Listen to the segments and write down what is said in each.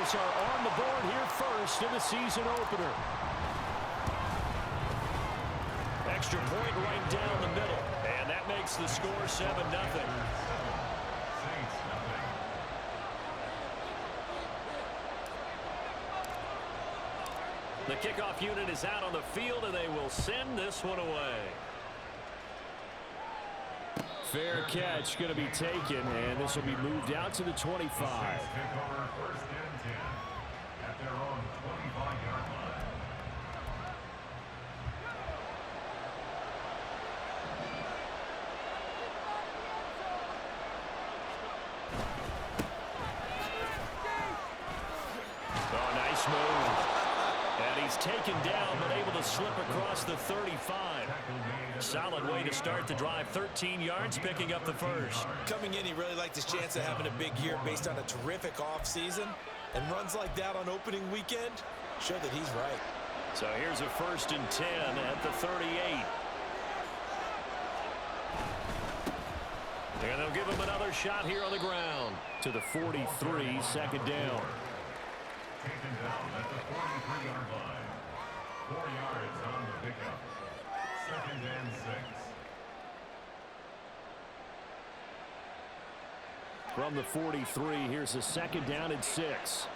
Panthers are on the board here first in the season opener. Extra point right down the middle. And that makes the score 7-0. The kickoff unit is out on the field, and they will send this one away. Fair catch going to be taken, and this will be moved out to the 25. First and 10 at their own 25-yard line. Oh, nice move. And he's taken down, but able to slip across the 35. Solid way to start the drive. 13 yards, picking up the first. Coming in, he really liked his chance of having a big year based on a terrific offseason. And runs like that on opening weekend show that he's right. So here's a 1st and 10 at the 38. And they'll give him another shot here on the ground to the 43, second down. Taken down at the 43-yard line. 4 yards on the pickup. 2nd and 6. From the 43, here's a 2nd down and 6.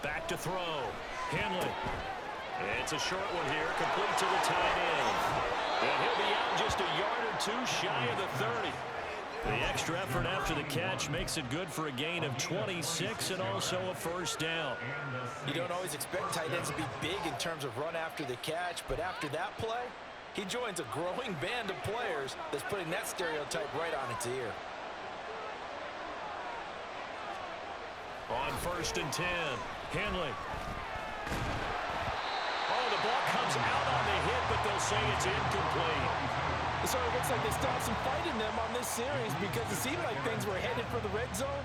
Back to throw. Henley. It's a short one here, complete to the tight end. And he'll be out just a yard or two shy of the 30. The extra effort after the catch makes it good for a gain of 26 and also a 1st down. You don't always expect tight ends to be big in terms of run after the catch, but after that play, he joins a growing band of players that's putting that stereotype right on its ear. On 1st and 10, Henley. Oh, the ball comes out on the hit, but they'll say it's incomplete. So it looks like they still have some fight in them on this series because it seemed like things were headed for the red zone.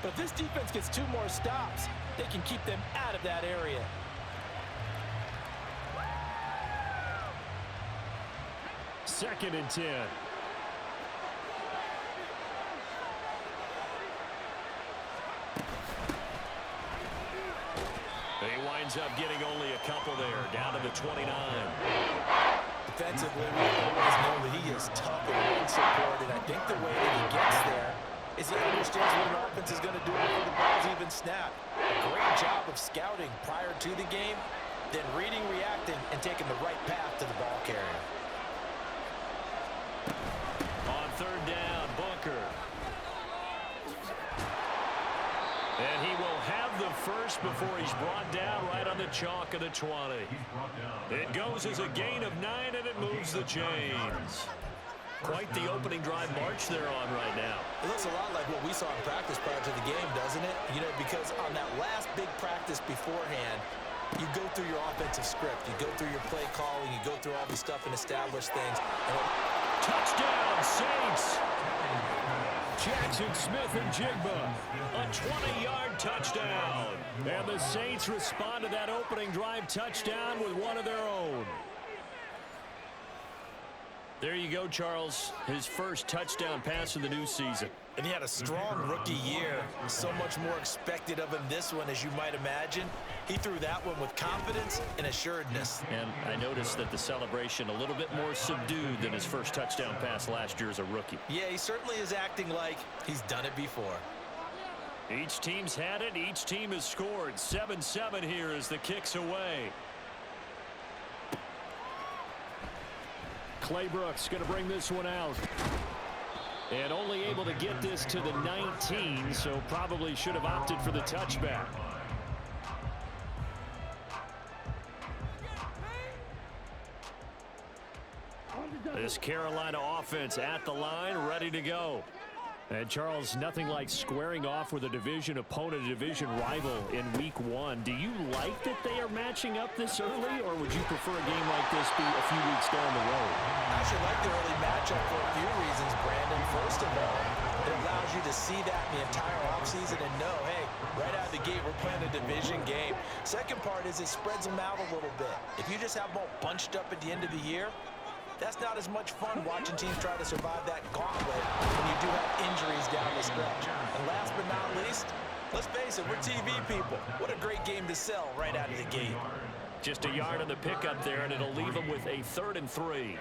But if this defense gets 2 more stops, they can keep them out of that area. Second and 10. He winds up getting only a couple there, down to the 29. Defensively, we always know that he is tough and run support, and I think the way that he gets there is he understands what an offense is going to do before the ball's even snapped. A great job of scouting prior to the game, then reading, reacting, and taking the right path to the ball carrier. On 3rd down, Booker. And he will have the first before he's brought down right on the chalk of the 20. It goes as a gain of 9, and it moves the chains. Quite the opening drive march they're on right now. It looks a lot like what we saw in practice prior to the game, doesn't it? You know, because on that last big practice beforehand, you go through your offensive script. You go through your play calling. You go through all this stuff and establish things. Touchdown, Saints! Jackson Smith and Jigba, a 20-yard touchdown. And the Saints respond to that opening drive touchdown with one of their own. There you go, Charles. His first touchdown pass of the new season. And he had a strong rookie year. So much more expected of him this one, as you might imagine. He threw that one with confidence and assuredness. And I noticed that the celebration a little bit more subdued than his first touchdown pass last year as a rookie. Yeah, he certainly is acting like he's done it before. Each team's had it. Each team has scored. 7-7 here as the kick's away. Clay Brooks going to bring this one out. And only able to get this to the 19, so probably should have opted for the touchback. This Carolina offense at the line, ready to go. And Charles, nothing like squaring off with a division opponent, a division rival in week 1. Do you like that they are matching up this early, or would you prefer a game like this be a few weeks down the road? I actually like the early matchup for a few reasons, Brandon. First of all, it allows you to see that in the entire offseason and know, hey, right out of the gate, we're playing a division game. Second part is it spreads them out a little bit. If you just have them all bunched up at the end of the year, That's not as much fun watching teams try to survive that gauntlet when you do have injuries down the stretch. And last but not least, let's face it, we're TV people. What a great game to sell right out of the gate. Just a yard on the pickup there, and it'll leave them with a 3rd and 3.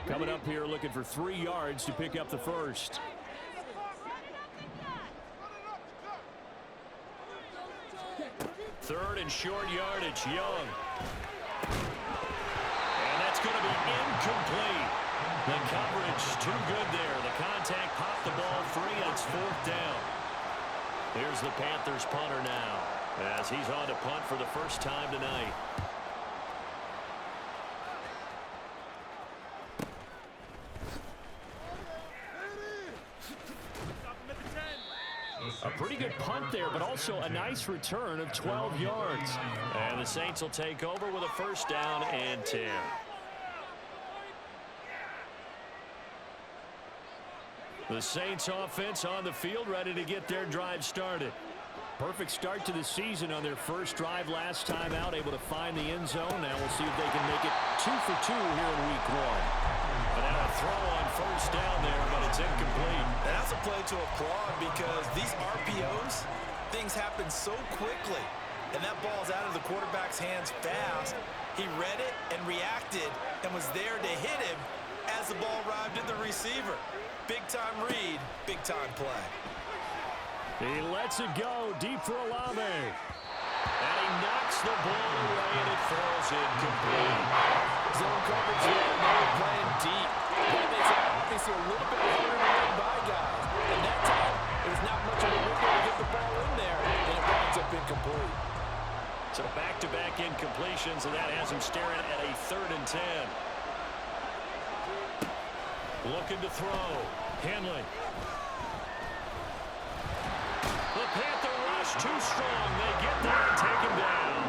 Coming up here looking for 3 yards to pick up the first. Third and short yardage, Young. And that's going to be incomplete. The coverage too good there. The contact popped the ball free, and it's 4th down. Here's the Panthers punter now, as he's on to punt for the first time tonight. A pretty good punt there, but also a nice return of 12 yards. And the Saints will take over with a 1st down and 10. The Saints offense on the field, ready to get their drive started. Perfect start to the season on their first drive last time out, able to find the end zone. Now we'll see if they can make it 2 for 2 here in week 1. But now a throw on 1st down there, but it's incomplete. And that's a play to applaud because these RPOs, things happen so quickly. And that ball's out of the quarterback's hands fast. He read it and reacted and was there to hit him as the ball arrived at the receiver. Big-time read, big-time play. He lets it go deep for Olave. And he knocks the ball away, and it falls incomplete. Zone coverage here, and they're playing deep. That makes it obviously a little bit harder to run by guys. And that time, it was not much of a window to get the ball in there, and it winds up incomplete. So back-to-back incompletions, and that has him staring at a 3rd and 10. Looking to throw. Henley. The Panther rush too strong. They get there and take him down.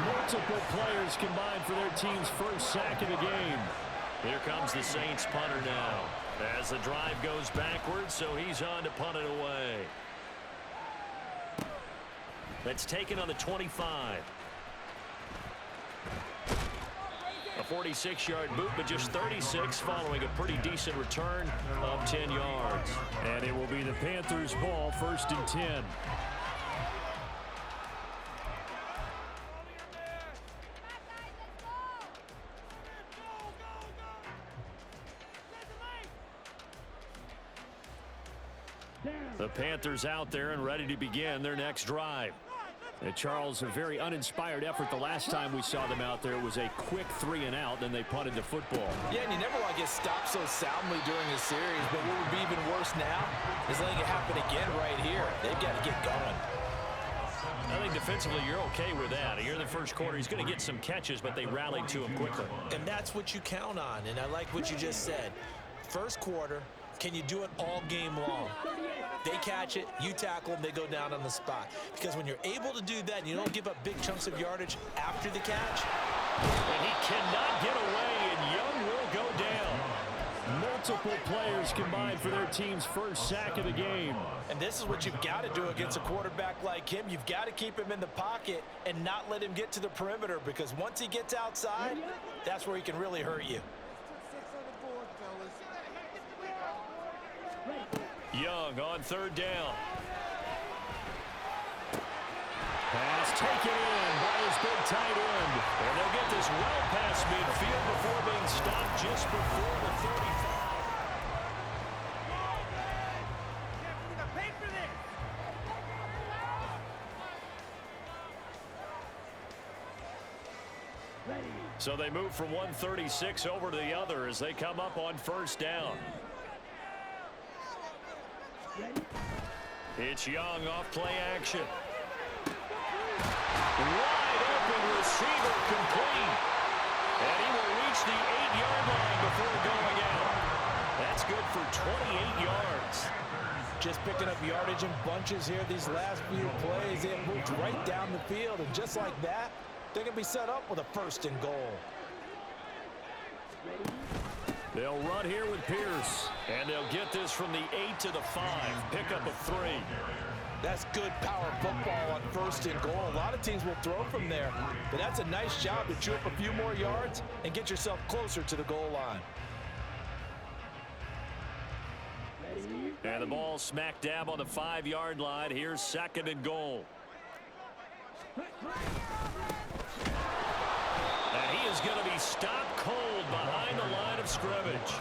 Multiple players combined for their team's first sack of the game. Here comes the Saints punter now, as the drive goes backwards, so he's on to punt it away. That's taken on the 25. A 46-yard boot, but just 36 following a pretty decent return of 10 yards. And it will be the Panthers' ball, 1st and 10. The Panthers out there and ready to begin their next drive. And Charles, a very uninspired effort the last time we saw them out there. It was a quick 3 and out, then they punted the football. Yeah, and you never want to get stopped so soundly during a series, but what would be even worse now is letting it happen again right here. They've got to get going. I think defensively you're okay with that. Here in the first quarter, he's going to get some catches, but they rallied to him quickly. And that's what you count on, and I like what you just said. First quarter, can you do it all game long? They catch it, you tackle them, they go down on the spot. Because when you're able to do that, and you don't give up big chunks of yardage after the catch. And he cannot get away, and Young will go down. Multiple players combined for their team's first sack of the game. And this is what you've got to do against a quarterback like him. You've got to keep him in the pocket and not let him get to the perimeter, because once he gets outside, that's where he can really hurt you. Young on 3rd down. Pass taken in by his big tight end. And they'll get this well past midfield before being stopped just before the 35. So they move from 136 over to the other as they come up on 1st down. It's Young off play action. Wide open receiver complete. And he will reach the 8-yard line before going out. That's good for 28 yards. Just picking up yardage in bunches here these last few plays. They have moved right down the field, and just like that, they're going to be set up with a 1st and goal. They'll run here with Pierce, and they'll get this from the 8 to the 5. Pick up of 3. That's good power football on 1st and goal. A lot of teams will throw from there, but that's a nice job to chew up a few more yards and get yourself closer to the goal line. And the ball smack dab on the 5-yard line. Here's 2nd and goal. And he is going to be stopped cold behind the line of scrimmage.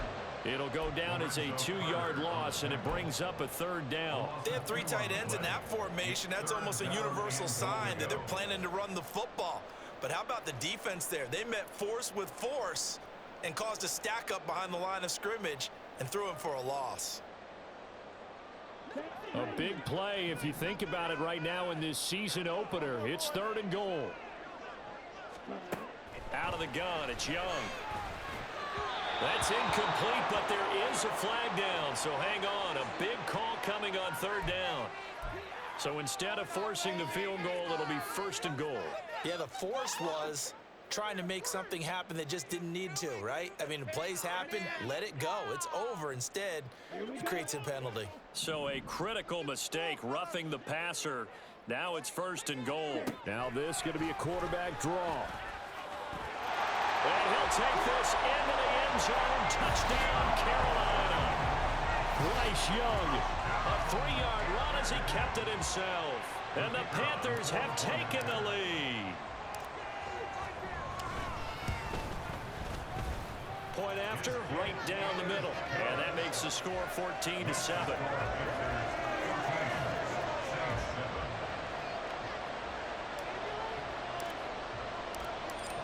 It'll go down as a 2-yard loss, and it brings up a 3rd down. They have 3 tight ends in that formation. That's almost a universal sign that they're planning to run the football. But how about the defense there? They met force with force and caused a stack up behind the line of scrimmage and threw him for a loss. A big play if you think about it right now in this season opener. It's 3rd and goal. Out of the gun, it's Young. That's incomplete, but there is a flag down, so hang on. A big call coming on 3rd down. So instead of forcing the field goal, it'll be 1st and goal. Yeah, the force was trying to make something happen that just didn't need to, right? I mean, plays happen, let it go. It's over. Instead, it creates a penalty. So a critical mistake, roughing the passer. Now it's 1st and goal. Now this is going to be a quarterback draw. And he'll take this into the end zone. Touchdown, Carolina. Bryce Young, a 3-yard run as he kept it himself. And the Panthers have taken the lead. Point after, right down the middle. And that makes the score 14-7.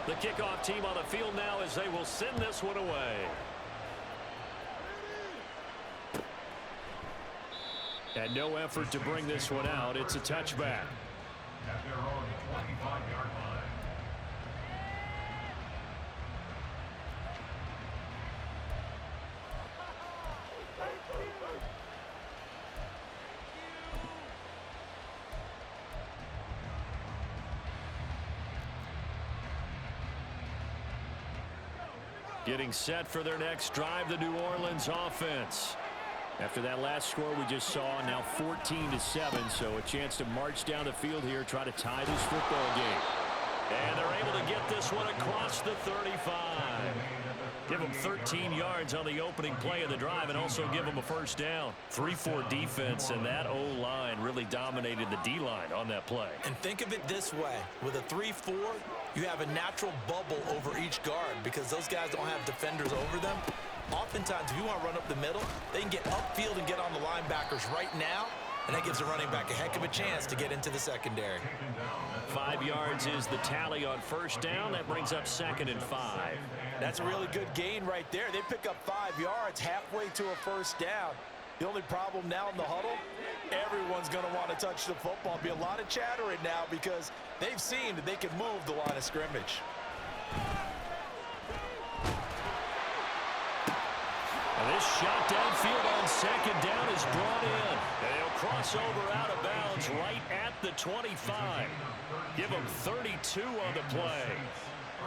The kickoff team on the field now as they will send this one away. And no effort to bring this one out. It's a touchback. At their own 25-yard line. Getting set for their next drive, the New Orleans offense. After that last score we just saw, now 14-7, so a chance to march down the field here, try to tie this football game. And they're able to get this one across the 35. Give them 13 yards on the opening play of the drive and also give them a 1st down. 3-4 defense, and that O-line really dominated the D-line on that play. And think of it this way. With a 3-4, you have a natural bubble over each guard because those guys don't have defenders over them. Oftentimes, if you want to run up the middle, they can get upfield and get on the linebackers right now, and that gives the running back a heck of a chance to get into the secondary. 5 yards is the tally on 1st down. That brings up 2nd and 5. That's a really good gain right there. They pick up 5 yards halfway to a 1st down. The only problem now in the huddle, everyone's going to want to touch the football. Be a lot of chatter right now because they've seen that they can move the line of scrimmage. And this shot downfield on 2nd down is brought in. And he'll cross over out of bounds right at the 25. Give them 32 on the play.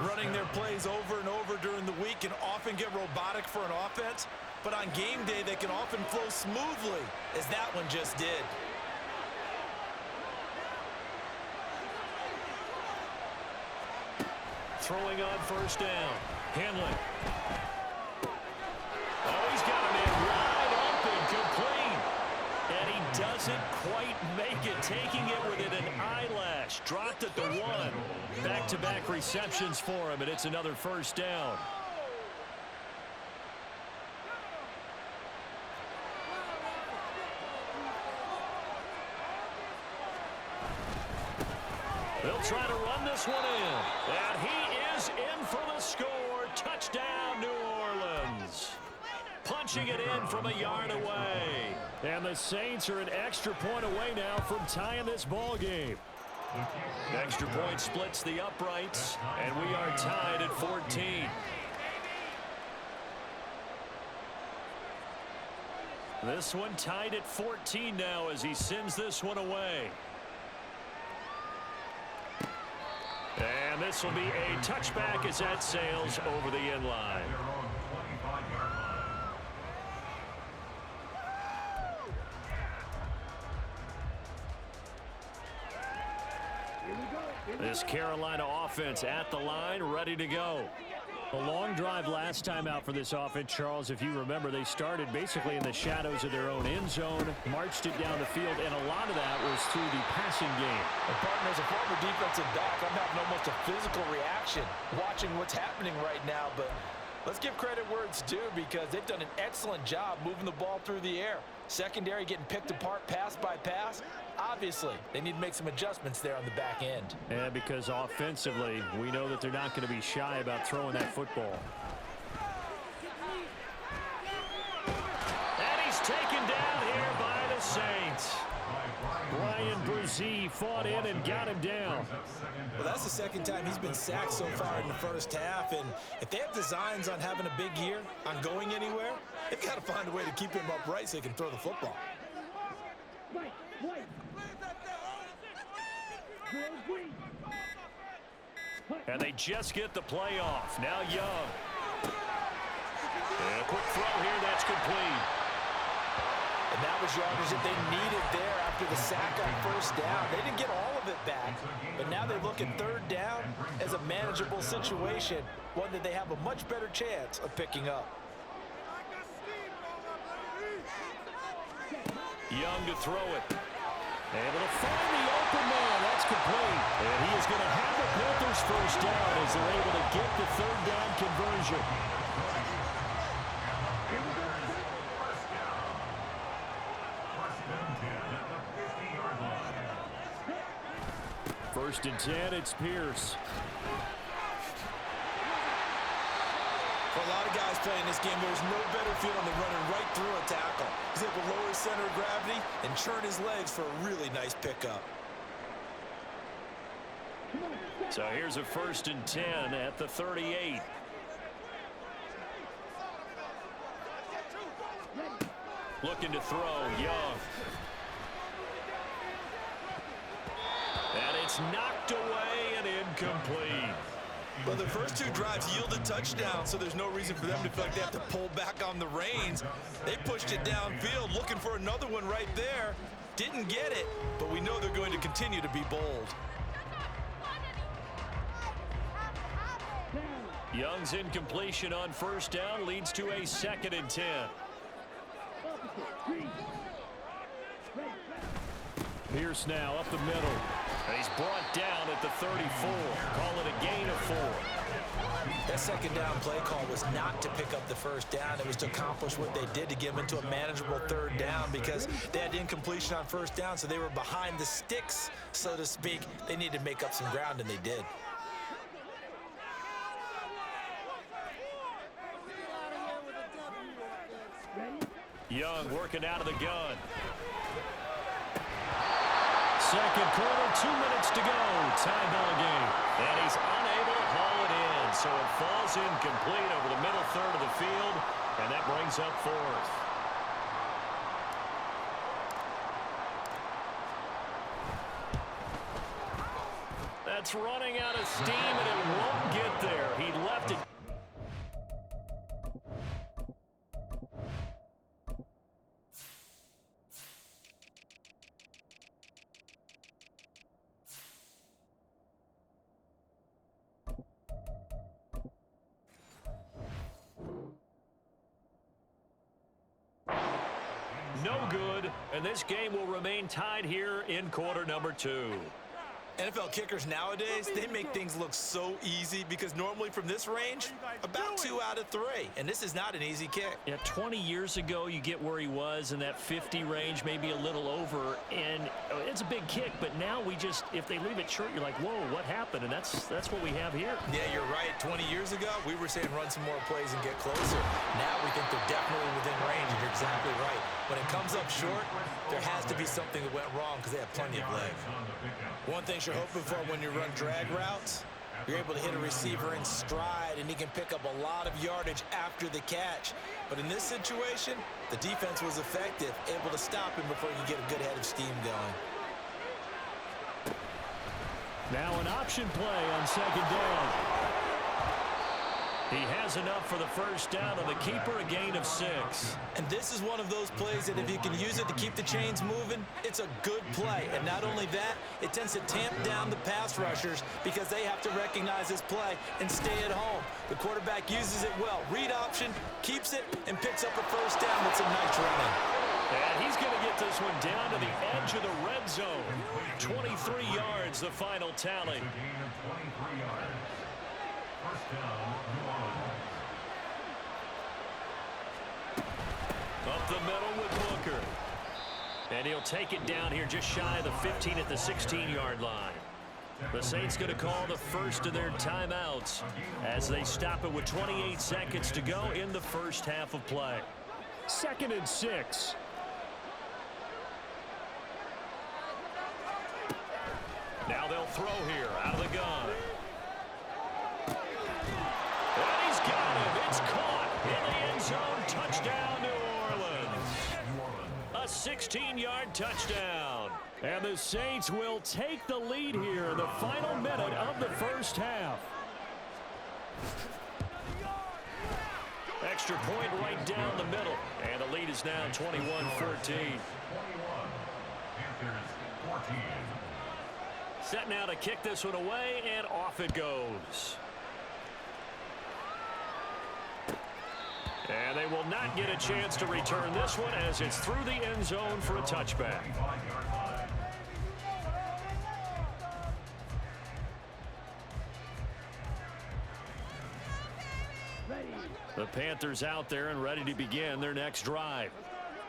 Running their plays over and over during the week can often get robotic for an offense, but on game day they can often flow smoothly, as that one just did. Throwing on 1st down. Henley. Oh, he's got a man wide open, complete. And he doesn't quite make it, taking it within an eyelash. Dropped at the 1. Back-to-back receptions for him, and it's another 1st down. They'll try to run this one in. And he is in for the score. Touchdown, New Orleans. Punching it in from a yard away. And the Saints are an extra point away now from tying this ball game. Extra point splits the uprights, and we are tied at 14. This one tied at 14 now as he sends this one away. And this will be a touchback as that sails over the end line. This Carolina offense at the line, ready to go. A long drive last time out for this offense, Charles. If you remember, they started basically in the shadows of their own end zone, marched it down the field, and a lot of that was through the passing game. And partner, as a former defensive back, I'm having almost a physical reaction watching what's happening right now. But let's give credit where it's due, because they've done an excellent job moving the ball through the air. Secondary getting picked apart pass by pass. Obviously, they need to make some adjustments there on the back end. And because offensively, we know that they're not going to be shy about throwing that football. And he's taken down here by the Saints. Brian Brzee fought in and got him down. Well, that's the second time he's been sacked so far in the first half. And if they have designs on having a big year, on going anywhere, they've got to find a way to keep him upright so he can throw the football. And they just get the play off. Now Young. And a quick throw here, that's complete. And that was yardage that they needed there after the sack on first down. They didn't get all of it back, but now they look at third down as a manageable situation, one that they have a much better chance of picking up. Young to throw it. Able to find the open man. That's complete. And he is going to have the Panthers first down as they're able to get the third down conversion. First and 10, it's Pierce. For a lot of guys playing this game, there's no better feeling than running right through a tackle. He's able to lower his center of gravity and churn his legs for a really nice pickup. So here's a first and 10 at the 38. Looking to throw, Young. And it's knocked away and incomplete. Well, the first two drives yielded touchdowns, so there's no reason for them to feel like they have to pull back on the reins. They pushed it downfield, looking for another one right there. Didn't get it, but we know they're going to continue to be bold. Young's incompletion on first down leads to a second and 10. Pierce now up the middle. And he's brought down at the 34. Call it a gain of 4. That second down play call was not to pick up the first down. It was to accomplish what they did to get them into a manageable third down, because they had incompletion on first down, so they were behind the sticks, so to speak. They needed to make up some ground, and they did. Young working out of the gun. Second quarter, 2 minutes to go. Tie ball game. And he's unable to haul it in. So it falls incomplete over the middle third of the field. And that brings up fourth. That's running out of steam, and it won't get there. He left it. No good, and this game will remain tied here in quarter number 2. NFL kickers nowadays, they make things look so easy, because normally from this range, about 2 out of 3. And this is not an easy kick. Yeah, 20 years ago, you get where he was in that 50 range, maybe a little over, and it's a big kick. But now we just, if they leave it short, you're like, whoa, what happened? And that's what we have here. Yeah, you're right. 20 years ago, we were saying run some more plays and get closer. Now we think they're definitely within range, and you're exactly right. When it comes up short, there has to be something that went wrong, because they have plenty of leg. One thing you're hoping for when you run drag routes, you're able to hit a receiver in stride, and he can pick up a lot of yardage after the catch. But in this situation, the defense was effective, able to stop him before he could get a good head of steam going. Now an option play on second down. He has enough for the first down, and the keeper a gain of 6. And this is one of those plays that if you can use it to keep the chains moving, it's a good play. And not only that, it tends to tamp down the pass rushers because they have to recognize this play and stay at home. The quarterback uses it well. Read option, keeps it, and picks up a first down with some nice running. And he's going to get this one down to the edge of the red zone. 23 yards, the final tally. Gain of 23 yards. First down, New Orleans. Up the middle with Booker. And he'll take it down here just shy of the 15 at the 16-yard line. The Saints going to call the first of their timeouts as they stop it with 28 seconds to go in the first half of play. 2nd and 6. Now they'll throw here out of the gun. And he's got him. It's caught in the end zone. Touchdown, New Orleans. A 16-yard touchdown. And the Saints will take the lead here in the final minute of the first half. Extra point right down the middle. And the lead is now 21-14. 21. Panthers 14. Set now to kick this one away, and off it goes. And they will not get a chance to return this one as it's through the end zone for a touchback. The Panthers out there and ready to begin their next drive.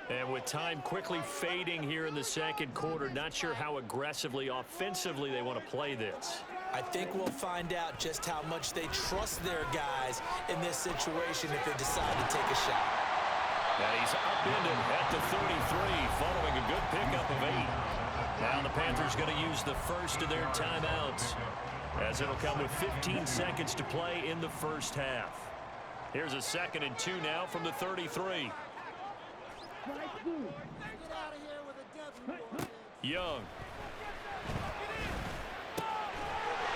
And with time quickly fading here in the second quarter, not sure how aggressively, offensively they want to play this. I think we'll find out just how much they trust their guys in this situation if they decide to take a shot. And he's upended at the 33 following a good pickup of 8. Now the Panthers going to use the first of their timeouts as it'll come with 15 seconds to play in the first half. Here's a 2nd and 2 now from the 33. Young.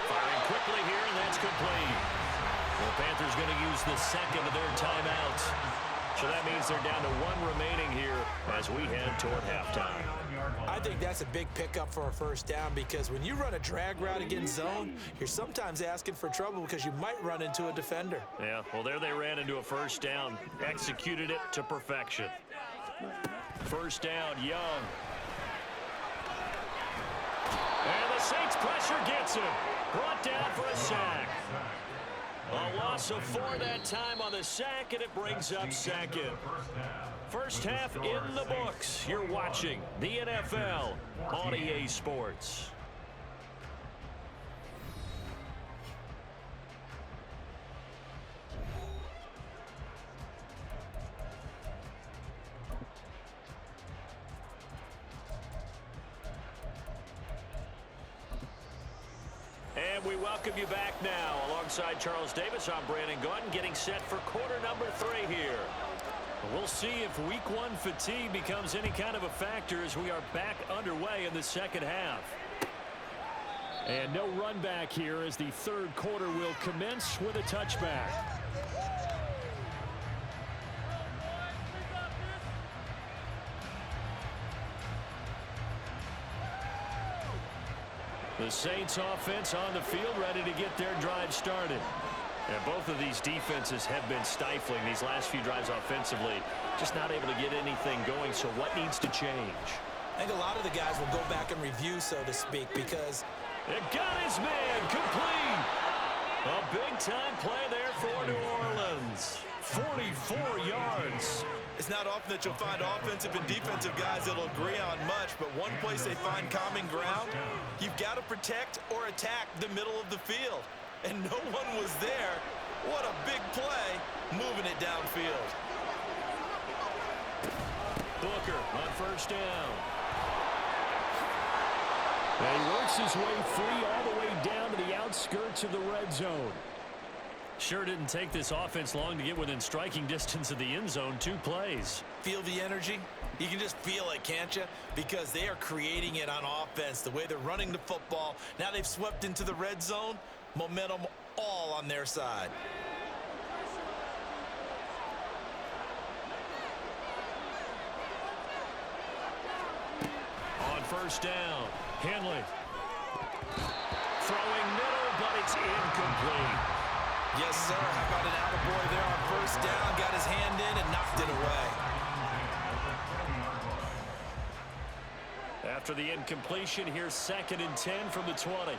Firing quickly here, and that's complete. The Panthers going to use the second of their timeouts. So that means they're down to 1 remaining here as we head toward halftime. I think that's a big pickup for a first down because when you run a drag route against zone, you're sometimes asking for trouble because you might run into a defender. Yeah, well, there they ran into a first down, executed it to perfection. First down, Young. And the Saints pressure gets him. Brought down for a sack. A loss of 4 that time on the sack, and it brings up 2nd. First half in the books. You're watching the NFL on EA Sports. And we welcome you back now. Alongside Charles Davis, I'm Brandon Gunn, getting set for quarter number 3 here. We'll see if week 1 fatigue becomes any kind of a factor as we are back underway in the second half. And no run back here as the third quarter will commence with a touchback. The Saints offense on the field ready to get their drive started. And both of these defenses have been stifling these last few drives offensively. Just not able to get anything going, so what needs to change? I think a lot of the guys will go back and review, so to speak, because... It got his man complete. A big-time play there for New Orleans. 44 yards. It's not often that you'll find offensive and defensive guys that'll agree on much, but one place they find common ground, you've got to protect or attack the middle of the field. And no one was there. What a big play, moving it downfield. Booker on first down. And he works his way free all the way down to the outskirts of the red zone. Sure didn't take this offense long to get within striking distance of the end zone. 2 plays. Feel the energy? You can just feel it, can't you? Because they are creating it on offense, the way they're running the football. Now they've swept into the red zone. Momentum all on their side. first down. Henley. Throwing middle, but it's incomplete. Yes, sir. How about an attaboy there on first down? Got his hand in and knocked it away. After the incompletion, here's 2nd and 10 from the 20.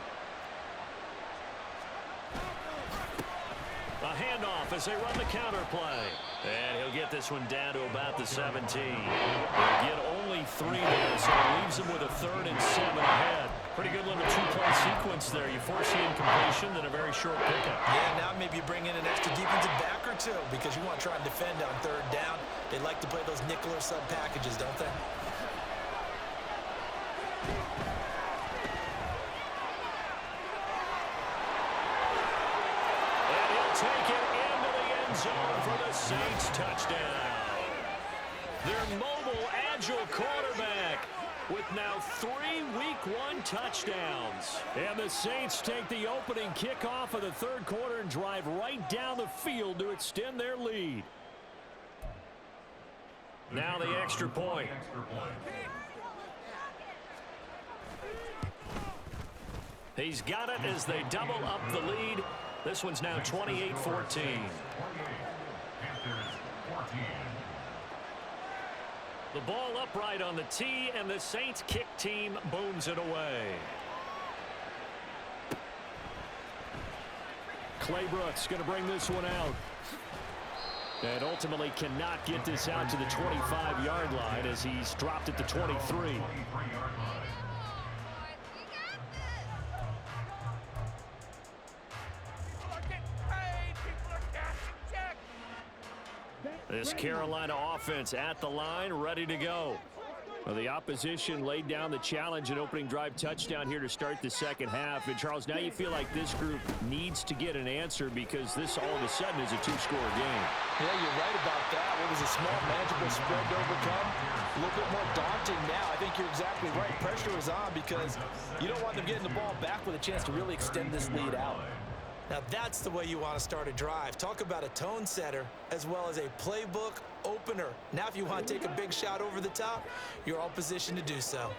A handoff as they run the counter play. And he'll get this one down to about the 17. They'll get only 3 there, so it leaves them with a 3rd and 7 ahead. Pretty good little 2-play sequence there. You force the incompletion, then a very short pickup. Yeah, now maybe you bring in an extra defensive back or two because you want to try and defend on 3rd down. They like to play those nickel or sub packages, don't they? Take it into the end zone for the Saints touchdown. Their mobile, agile quarterback with now 3 Week 1 touchdowns. And the Saints take the opening kickoff of the 3rd quarter and drive right down the field to extend their lead. Now the extra point. He's got it as they double up the lead. This one's now 28-14. The ball upright on the tee, and the Saints kick team booms it away. Claybrooks going to bring this one out. And ultimately cannot get this out to the 25-yard line as he's dropped at the 23. This Carolina offense at the line, ready to go. Well, the opposition laid down the challenge and opening drive touchdown here to start the 2nd half. And, Charles, now you feel like this group needs to get an answer because this all of a sudden is a 2-score game. Yeah, you're right about that. It was a small, manageable spread to overcome. A little bit more daunting now. I think you're exactly right. Pressure is on because you don't want them getting the ball back with a chance to really extend this lead out. Now that's the way you want to start a drive. Talk about a tone setter as well as a playbook opener. Now if you want to take a big shot over the top, you're all positioned to do so.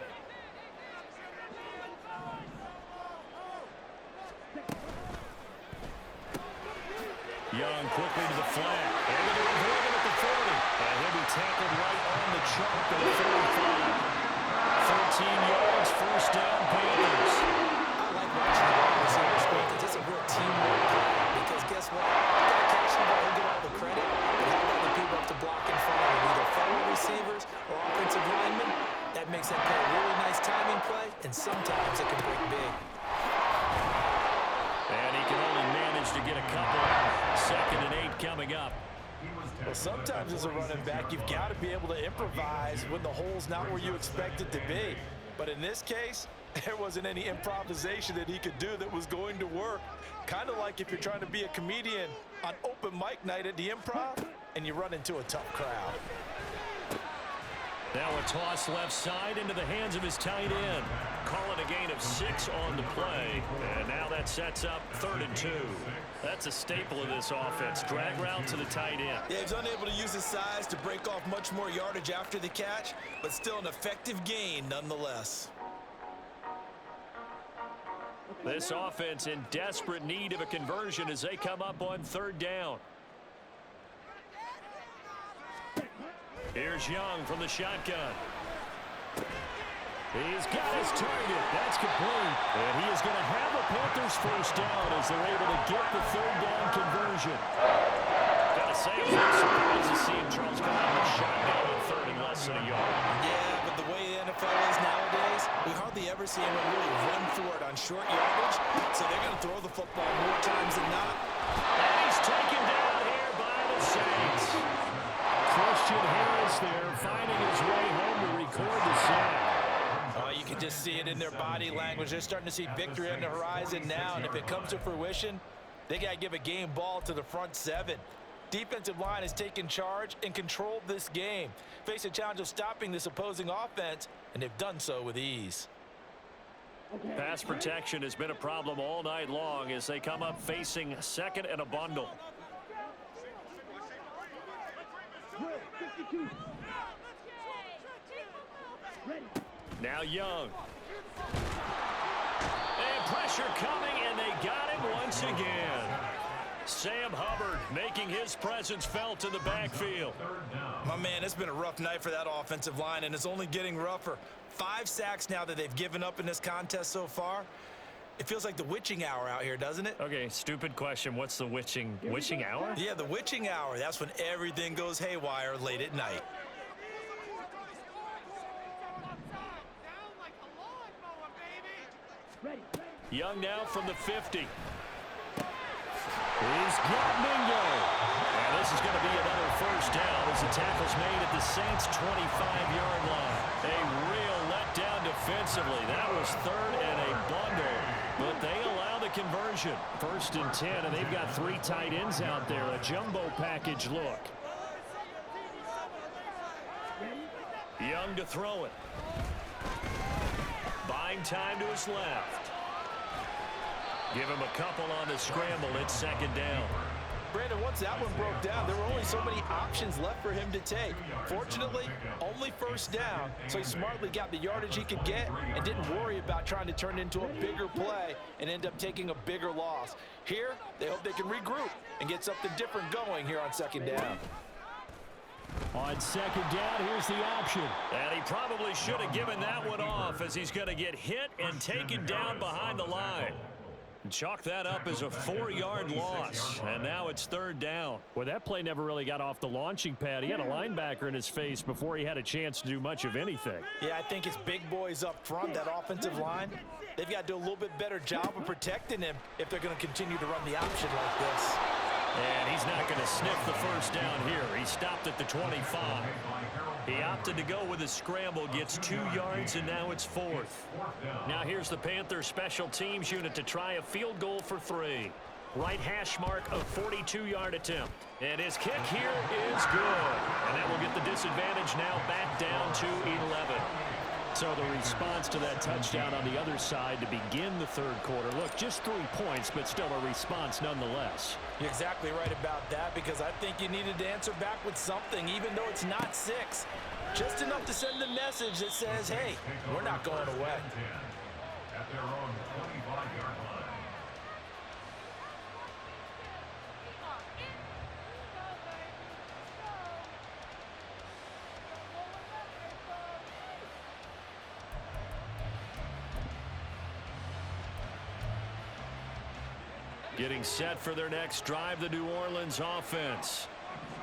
Young quickly to the flat. Able to avoid him at the 40. And he'll be tackled right on the chalk at the 45. 13 yards, first down, Panthers. I like watching the wide receivers play because it's a real teamwork play. Because guess what? You got to catch the ball and get all the credit. But how about the people up to block in front of them, either fellow receivers or offensive linemen? That makes that play a really nice timing play, and sometimes it can break big. And he can only manage to get a couple. 2nd and 8 coming up. Well, sometimes as a running back, you've got to be able to improvise when the hole's not where you expect it to be. But in this case, there wasn't any improvisation that he could do that was going to work. Kind of like if you're trying to be a comedian on open mic night at the Improv and you run into a tough crowd. Now a toss left side into the hands of his tight end. Calling a gain of 6 on the play. And now that sets up 3rd and 2. That's a staple of this offense. Drag route to the tight end. Yeah, he's unable to use his size to break off much more yardage after the catch, but still an effective gain nonetheless. This offense in desperate need of a conversion as they come up on 3rd down. Here's Young from the shotgun. He's got his target. That's complete. And he is going to have the Panthers first down as they're able to get the 3rd down conversion. Got to say, I'm surprised to see him, Charles, come out with a shotgun on 3rd and less than a yard. Yeah, but the way the NFL is nowadays, we hardly ever see anyone really run for it on short yardage. So they're going to throw the football more times than not. And he's taken down here by the Saints. Christian Harris there finding his way home to record the sack. Oh, you can just see it in their body language. They're starting to see victory on the horizon now, and if it comes to fruition, they got to give a game ball to the front 7. Defensive line has taken charge and controlled this game. Face a challenge of stopping this opposing offense, and they've done so with ease. Pass protection has been a problem all night long as they come up facing 2nd and a bundle. Now Young. And pressure coming, and they got him once again. Sam Hubbard making his presence felt in the backfield. My man, it's been a rough night for that offensive line, and it's only getting rougher. 5 sacks now that they've given up in this contest so far. It feels like the witching hour out here, doesn't it? Okay, stupid question. What's the witching hour? Yeah, the witching hour. That's when everything goes haywire late at night. Young now from the 50. He's got Mingo. And this is going to be another first down as the tackle's made at the Saints' 25-yard line. A real letdown defensively. That was third and a bundle, but they allow the conversion. 1st and 10, and they've got 3 tight ends out there. A jumbo package look. Young to throw it. Buying time to his left. Give him a couple on the scramble. It's 2nd down. Brandon, once that one broke down, there were only so many options left for him to take. Fortunately, only 1st down, so he smartly got the yardage he could get and didn't worry about trying to turn it into a bigger play and end up taking a bigger loss. Here, they hope they can regroup and get something different going here on 2nd down. On 2nd down, here's the option. And he probably should have given that one off as he's going to get hit and taken down behind the line. Chalk that up as a 4-yard loss, and now it's 3rd down. Well, that play never really got off the launching pad. He had a linebacker in his face before he had a chance to do much of anything. Yeah, I think it's big boys up front, that offensive line. They've got to do a little bit better job of protecting him if they're going to continue to run the option like this. And he's not going to sniff the 1st down here. He stopped at the 25. He opted to go with a scramble, gets 2 yards, and now it's 4th. Now here's the Panthers special teams unit to try a field goal for 3. Right hash mark of 42-yard attempt. And his kick here is good. And that will get the disadvantage now back down to 11. So the response to that touchdown on the other side to begin the 3rd quarter. Look, just 3 points, but still a response nonetheless. You're exactly right about that, because I think you needed to answer back with something, even though it's not 6. Just enough to send a message that says, hey, we're not going away. At their own 25-yard line. Getting set for their next drive, the New Orleans offense.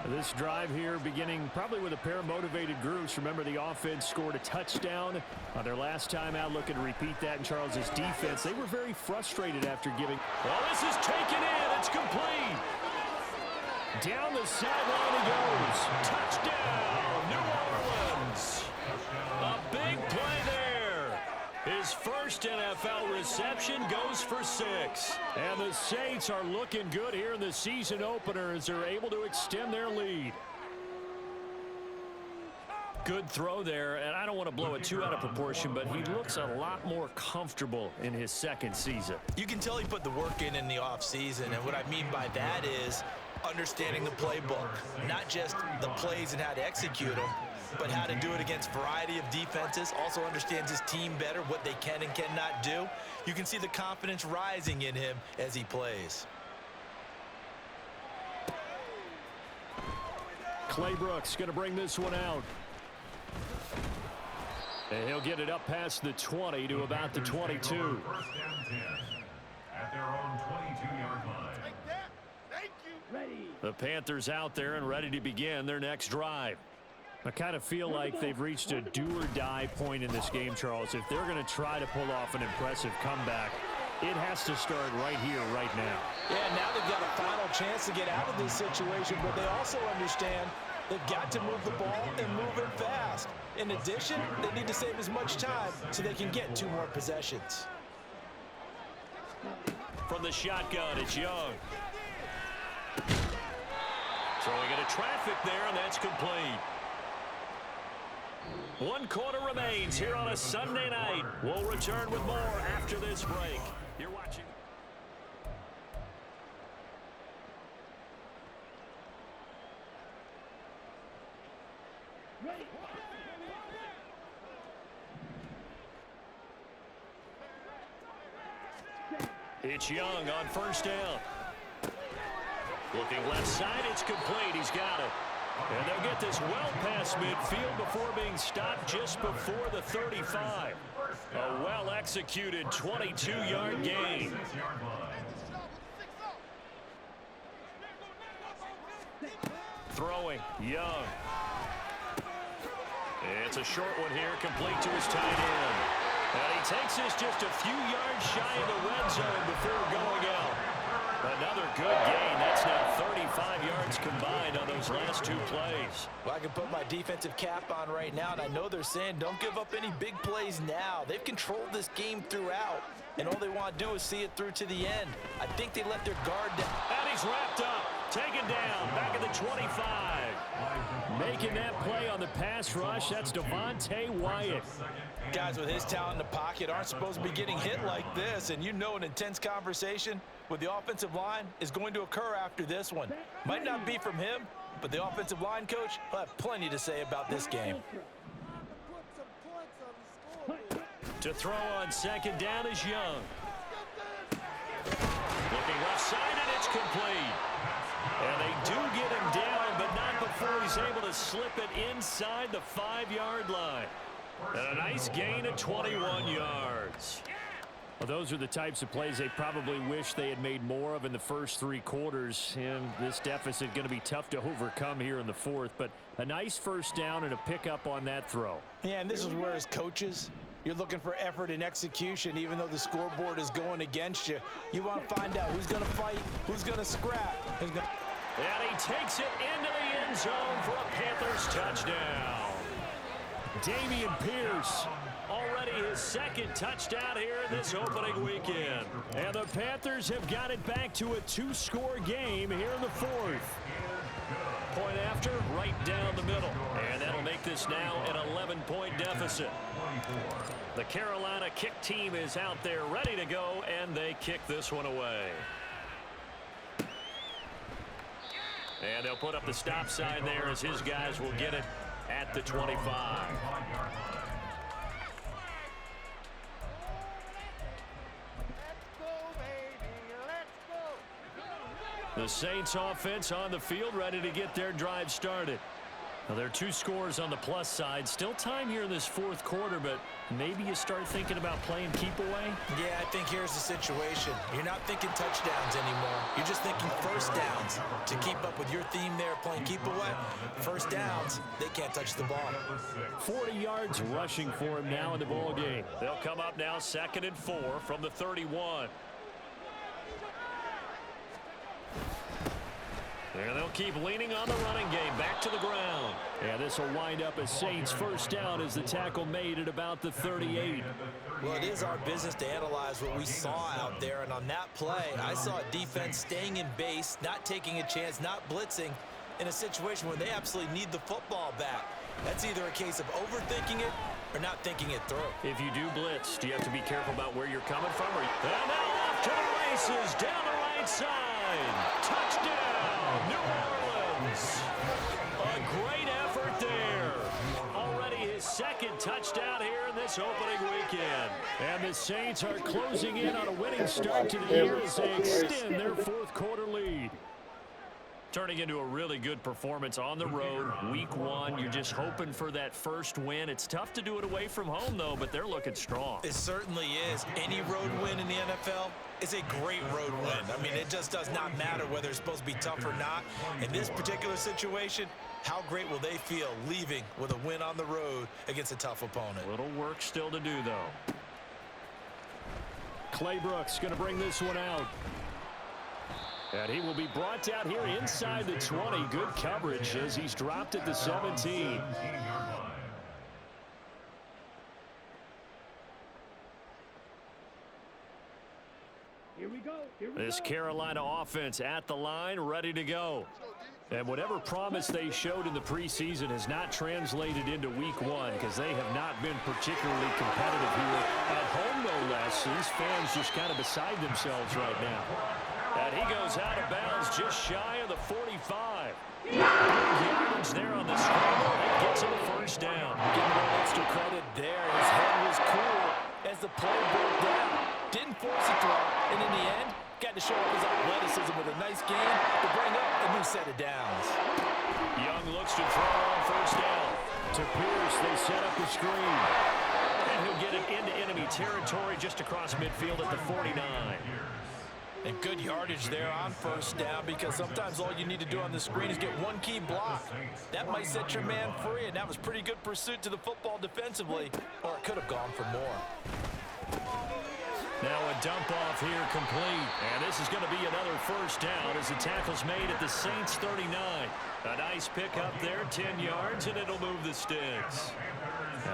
This drive here beginning probably with a pair of motivated groups. Remember, the offense scored a touchdown on their last time out, looking to repeat that in Charles's defense. They were very frustrated after giving. Well, this is taken in. It's complete. Down the sideline he goes. Touchdown, New Orleans. A big play there. His first NFL reception goes for 6. And the Saints are looking good here in the season opener as they're able to extend their lead. Good throw there, and I don't want to blow it too out of proportion, but he looks a lot more comfortable in his 2nd season. You can tell he put the work in the offseason, and what I mean by that is understanding the playbook, not just the plays and how to execute them, but how to do it against a variety of defenses. Also understands his team better, what they can and cannot do. You can see the confidence rising in him as he plays. Clay Brooks going to bring this one out. And he'll get it up past the 20 to about the 22. 1st down 10 at their own 22-yard line. The Panthers out there and ready to begin their next drive. I kind of feel like they've reached a do-or-die point in this game, Charles. If they're going to try to pull off an impressive comeback, it has to start right here, right now. Yeah, now they've got a final chance to get out of this situation, but they also understand they've got to move the ball and move it fast. In addition, they need to save as much time so they can get 2 more possessions. From the shotgun, it's Young. Throwing into traffic there, and that's complete. 1 quarter remains here on a Sunday night. We'll return with more after this break. You're watching. It's Young on first down. Looking left side, it's complete. He's got it. And they'll get this well past midfield before being stopped just before the 35. A well-executed 22-yard gain. Throwing, Young. It's a short one here, complete to his tight end. And he takes this just a few yards shy of the red zone before going out. Another good gain. That's now 35 yards combined on those last two plays. Well, I can put my defensive cap on right now, and I know they're saying don't give up any big plays now. They've controlled this game throughout, and all they want to do is see it through to the end. I think they let their guard down. And he's wrapped up, taken down, back at the 25. Making that play on the pass rush, that's Devontae Wyatt. Guys with his talent in the pocket aren't supposed to be getting hit like this, and you know an intense conversation with the offensive line is going to occur after this one. Might not be from him, but the offensive line coach will have plenty to say about this game. To throw on second down is Young. Looking left side, and it's complete. And they do get him down, but not before he's able to slip it inside the 5-yard line. And a nice gain of 21 yards. Well, those are the types of plays they probably wish they had made more of in the first 3 quarters. And this deficit going to be tough to overcome here in the fourth. But a nice first down and a pickup on that throw. Yeah, and this is where as coaches, you're looking for effort and execution. Even though the scoreboard is going against you, you want to find out who's going to fight, who's going to scrap. And he takes it into the end zone for a Panthers touchdown. Dameon Pierce, already his second touchdown here in this opening weekend. And the Panthers have got it back to a 2-score game here in the fourth. Point after, right down the middle. And that'll make this now an 11-point deficit. The Carolina kick team is out there ready to go, and they kick this one away. And they'll put up the stop sign there as his guys will get it at the 25. The Saints offense on the field ready to get their drive started. Now, there are 2 scores on the plus side. Still time here in this fourth quarter, but maybe you start thinking about playing keep away? Yeah, I think here's the situation. You're not thinking touchdowns anymore. You're just thinking first downs. To keep up with your theme there, playing keep away, first downs, they can't touch the ball. 40 yards rushing for him now in the ball game. They'll come up now 2nd and 4 from the 31. And they'll keep leaning on the running game. Back to the ground. And this will wind up a Saints first down as the tackle made at about the 38. Well, it is our business to analyze what we saw out there. And on that play, I saw a defense staying in base, not taking a chance, not blitzing in a situation where they absolutely need the football back. That's either a case of overthinking it or not thinking it through. If you do blitz, do you have to be careful about where you're coming from? And now off to the races down the right side. Touchdown, New Orleans. A great effort there. Already his 2nd touchdown here in this opening weekend. And the Saints are closing in on a winning start to the year as they extend their 4th quarter lead. Turning into a really good performance on the road, week 1. You're just hoping for that first win. It's tough to do it away from home, though, but they're looking strong. It certainly is. Any road win in the NFL is a great road win. I mean, it just does not matter whether it's supposed to be tough or not. In this particular situation, how great will they feel leaving with a win on the road against a tough opponent? A little work still to do, though. Clay Brooks going to bring this one out. And he will be brought down here inside the 20. Good coverage as he's dropped at the 17. Here we go. This Carolina offense at the line, ready to go. And whatever promise they showed in the preseason has not translated into week 1 because they have not been particularly competitive here. At home, no less. These fans just kind of beside themselves right now. And he goes out of bounds just shy of the 45. Good yards there on the scramble. That gets him a first down. Give him extra credit there. His head was cool as the play broke down. Didn't force a throw, and in the end, Got to show off his athleticism with a nice game to bring up a new set of downs. Young looks to throw on first down. To Pierce, they set up the screen. And he'll get it into enemy territory just across midfield at the 49. And good yardage there on first down, because sometimes all you need to do on the screen is get one key block. That might set your man free, and that was pretty good pursuit to the football defensively, or it could have gone for more. Now a dump off here complete, and this is going to be another first down as the tackle's made at the Saints 39. A nice pickup there, 10 yards, and it'll move the sticks.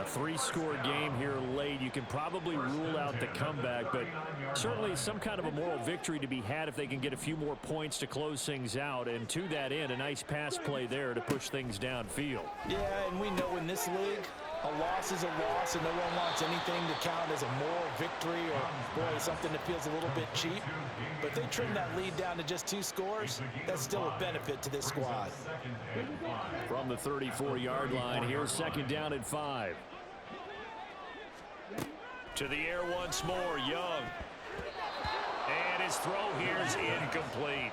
A three-score game here late. You can probably rule out the comeback, but certainly some kind of a moral victory to be had if they can get a few more points to close things out. And to that end, a nice pass play there to push things downfield. Yeah, and we know in this league, a loss is a loss, and no one wants anything to count as a moral victory or, boy, something that feels a little bit cheap. But if they trim that lead down to just 2 scores, that's still a benefit to this squad. From the 34-yard line, here's second down at 5. To the air once more, Young. And his throw here is incomplete.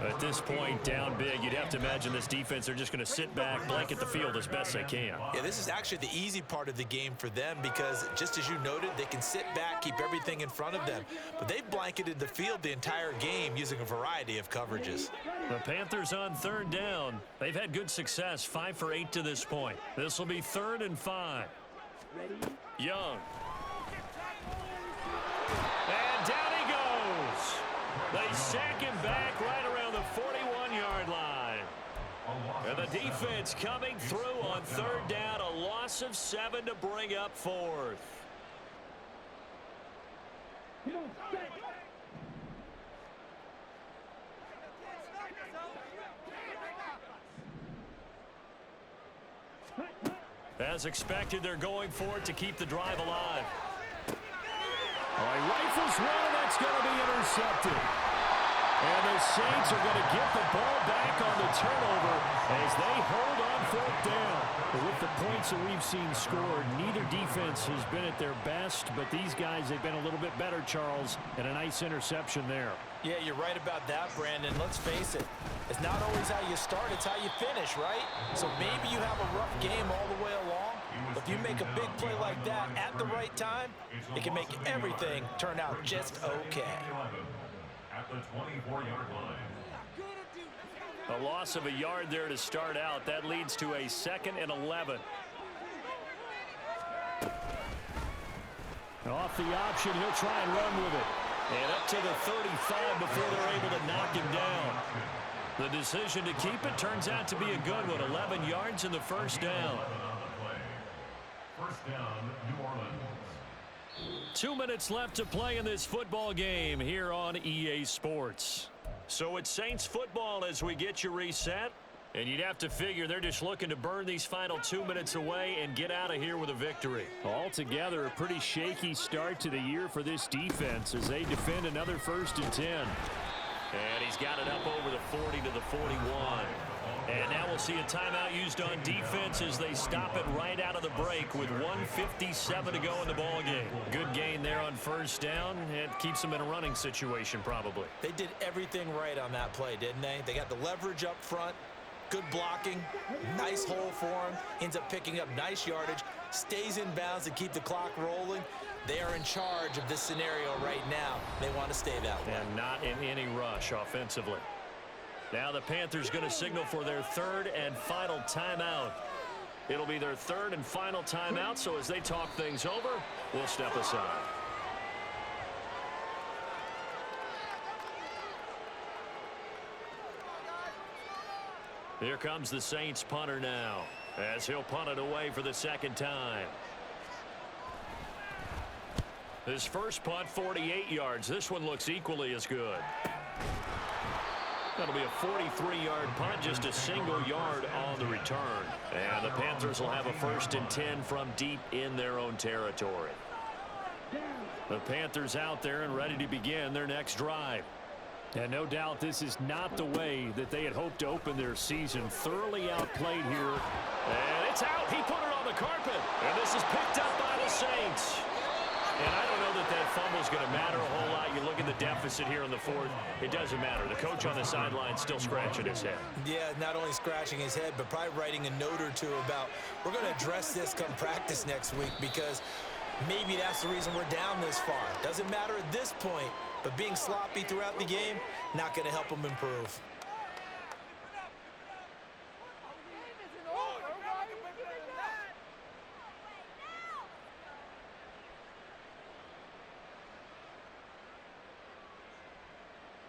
At this point, down big, you'd have to imagine this defense, they're just going to sit back, blanket the field as best they can. Yeah, this is actually the easy part of the game for them, because just as you noted, they can sit back, keep everything in front of them. But they've blanketed the field the entire game using a variety of coverages. The Panthers on third down. They've had good success, 5 for 8 to this point. This will be 3rd and 5. Young. And down he goes. They sack him back right around the 41-yard line. And the defense coming through on third down. A loss of 7 to bring up 4th. As expected, they're going for it to keep the drive alive. All right, rifles one, and that's going to be intercepted. And the Saints are going to get the ball back on the turnover as they hold on 4th down. But with the points that we've seen scored, neither defense has been at their best, but these guys, they've been a little bit better, Charles, and a nice interception there. Yeah, you're right about that, Brandon. Let's face it. It's not always how you start, it's how you finish, right? So maybe you have a rough game all the way along, but if you make a big play like that at the right time, it can make everything turn out just okay. At the 24-yard line. A loss of a yard there to start out. That leads to a 2nd and 11. Off the option, he'll try and run with it. And up to the 35 before they're able to knock him down. The decision to keep it turns out to be a good one. 11 yards in the first down. First down, New Orleans. 2 minutes left to play in this football game here on EA Sports. So it's Saints football as we get you reset. And you'd have to figure they're just looking to burn these final 2 minutes away and get out of here with a victory. Altogether, a pretty shaky start to the year for this defense as they defend another 1st and 10. And he's got it up over the 40 to the 41. And now we'll see a timeout used on defense as they stop it right out of the break with 1:57 to go in the ballgame. Good gain there on first down. It keeps them in a running situation probably. They did everything right on that play, didn't they? They got the leverage up front, good blocking, nice hole for him, ends up picking up nice yardage, stays in bounds to keep the clock rolling. They are in charge of this scenario right now. They want to stay that way. And not in any rush offensively. Now the Panthers going to signal for their 3rd and final timeout. It'll be their 3rd and final timeout, so as they talk things over, we'll step aside. Here comes the Saints punter now, as he'll punt it away for the 2nd time. His first punt, 48 yards. This one looks equally as good. That'll be a 43-yard punt, just a single yard on the return. And the Panthers will have a 1st and 10 from deep in their own territory. The Panthers out there and ready to begin their next drive. And no doubt this is not the way that they had hoped to open their season. Thoroughly outplayed here. And it's out. He put it on the carpet. And this is picked up by the Saints. And I don't know that that fumble is going to matter a whole lot. You look at the deficit here in the fourth. It doesn't matter. The coach on the sideline still scratching his head. Yeah, not only scratching his head, but probably writing a note or two about, we're going to address this come practice next week, because maybe that's the reason we're down this far. Doesn't matter at this point, but being sloppy throughout the game, not going to help him improve.